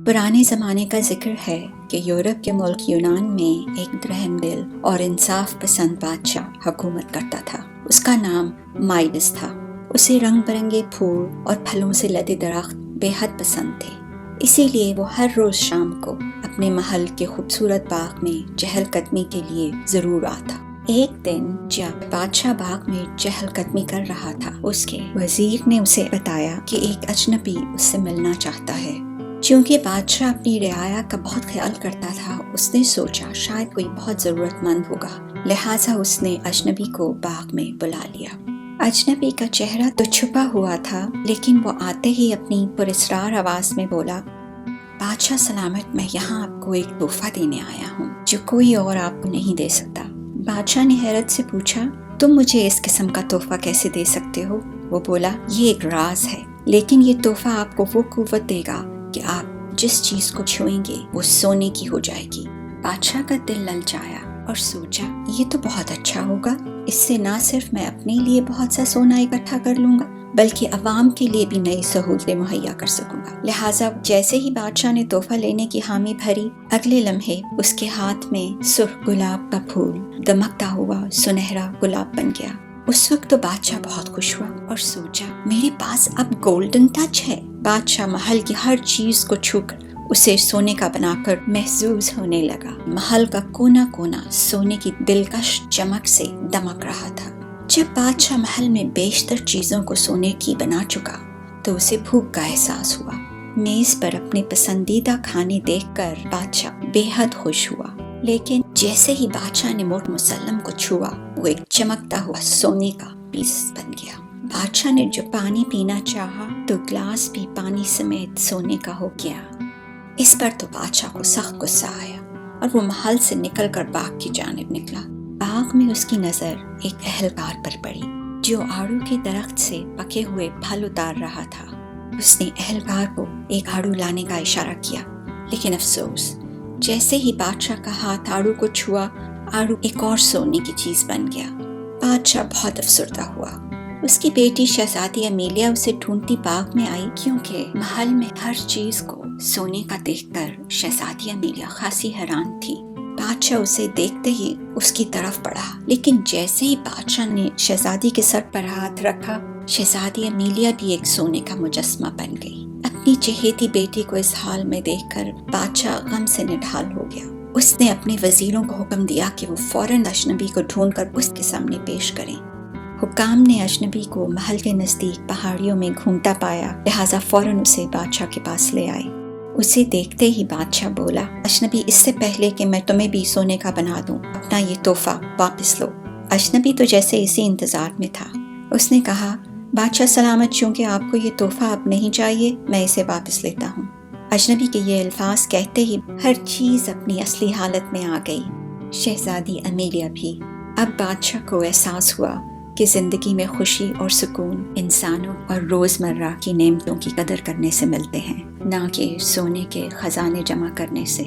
पुराने ज़माने का जिक्र है कि यूरोप के मुल्क यूनान में एक रहमदिल और इंसाफ पसंद बादशाह हुकूमत करता था। उसका नाम माइडस था। उसे रंग बिरंगे फूल और फलों से लदे दरख्त बेहद पसंद थे, इसीलिए वो हर रोज़ शाम को अपने महल के खूबसूरत बाग में चहलकदमी के लिए ज़रूर आता। एक दिन जब बादशाह बाग में चहलकदमी कर रहा था, उसके वजीर ने उसे बताया कि एक अजनबी उससे मिलना चाहता है। चूँकि बादशाह अपनी रियाया का बहुत ख्याल करता था, उसने सोचा शायद कोई बहुत ज़रूरतमंद होगा, लिहाजा उसने अजनबी को बाग में बुला लिया। अजनबी का चेहरा तो छुपा हुआ था, लेकिन वो आते ही अपनी पुरस्रार आवाज़ में बोला, बादशाह सलामत, मैं यहाँ आपको एक तोहफा देने आया हूँ जो कोई और आपको नहीं दे सकता। बादशाह ने हैरत से पूछा, तुम मुझे इस किस्म का तोहफा कैसे दे सकते हो? वो बोला, ये एक राज है, लेकिन ये तोहफा आपको वो कुव्वत देगा कि आप जिस चीज़ को छुएंगे वो सोने की हो जाएगी। बादशाह का दिल ललचाया और सोचा, ये तो बहुत अच्छा होगा, इससे ना सिर्फ मैं अपने लिए बहुत सा सोना इकट्ठा कर लूँगा, बल्कि अवाम के लिए भी नई सहूलतें मुहैया कर सकूँगा। लिहाजा जैसे ही बादशाह ने तोहफा लेने की हामी भरी, अगले लम्हे उसके हाथ में सुर्ख गुलाब का फूल दमकता हुआ सुनहरा गुलाब बन गया। उस वक्त तो बादशाह बहुत खुश हुआ और सोचा, मेरे पास अब गोल्डन टच है। बादशाह महल की हर चीज को छूकर उसे सोने का बनाकर महसूस होने लगा। महल का कोना कोना सोने की दिलकश चमक से दमक रहा था। जब बादशाह महल में बेशतर चीजों को सोने की बना चुका, तो उसे भूख का एहसास हुआ। मेज पर अपने पसंदीदा खाने देखकर बादशाह बेहद खुश हुआ, लेकिन जैसे ही बादशाह ने मोट मुसल्लम को छुआ, वो एक चमकता हुआ सोने का पीस बन गया। बादशाह ने जो पानी पीना चाहा, तो ग्लास भी पानी समेत सोने का हो गया। इस पर तो बादशाह को सख्त गुस्सा आया और वो महल से निकलकर बाग की जानिब निकला। बाग में उसकी नजर एक अहलकार पर पड़ी जो आड़ू के दरख्त से पके हुए फल उतार रहा था। उसने अहलकार को एक आड़ू लाने का इशारा किया, लेकिन अफसोस, जैसे ही बादशाह का हाथ आड़ू को छुआ, आड़ू एक और सोने की चीज बन गया। बादशाह बहुत अफसरदा हुआ। उसकी बेटी शहजादी अमेलिया उसे ढूंढती बाग में आई, क्योंकि महल में हर चीज को सोने का देखकर शहजादी अमेलिया खासी हैरान थी। बादशाह उसे देखते ही उसकी तरफ बढ़ा, लेकिन जैसे ही बादशाह ने शहजादी के सर पर हाथ रखा, शहजादी अमेलिया भी एक सोने का मुजस्मा बन गई। अपनी चहेती बेटी को इस हाल में देखकर बादशाह गम से निढाल हो गया। उसने अपने वजीरों को हुक्म दिया कि वो फौरन अजनबी को ढूंढकर उसके सामने पेश करें। हुकाम ने अजनबी को महल के नजदीक पहाड़ियों में घूमता पाया, लिहाजा फौरन उसे बादशाह के पास ले आए। उसे देखते ही बादशाह बोला, अजनबी, इससे पहले कि मैं तुम्हें भी सोने का बना दूं, अपना ये तोहफा वापस लो। अजनबी तो जैसे इसी इंतजार में था। उसने कहा, बादशाह सलामत, चूंकि आपको ये तोहफा अब नहीं चाहिए, मैं इसे वापस लेता हूँ। अजनबी के ये अल्फाज कहते ही हर चीज अपनी असली हालत में आ गई, शहजादी अमेलिया भी। अब बादशाह को एहसास हुआ कि जिंदगी में खुशी और सुकून इंसानों और रोजमर्रा की नेमतों की कदर करने से मिलते हैं, ना कि सोने के खजाने जमा करने से।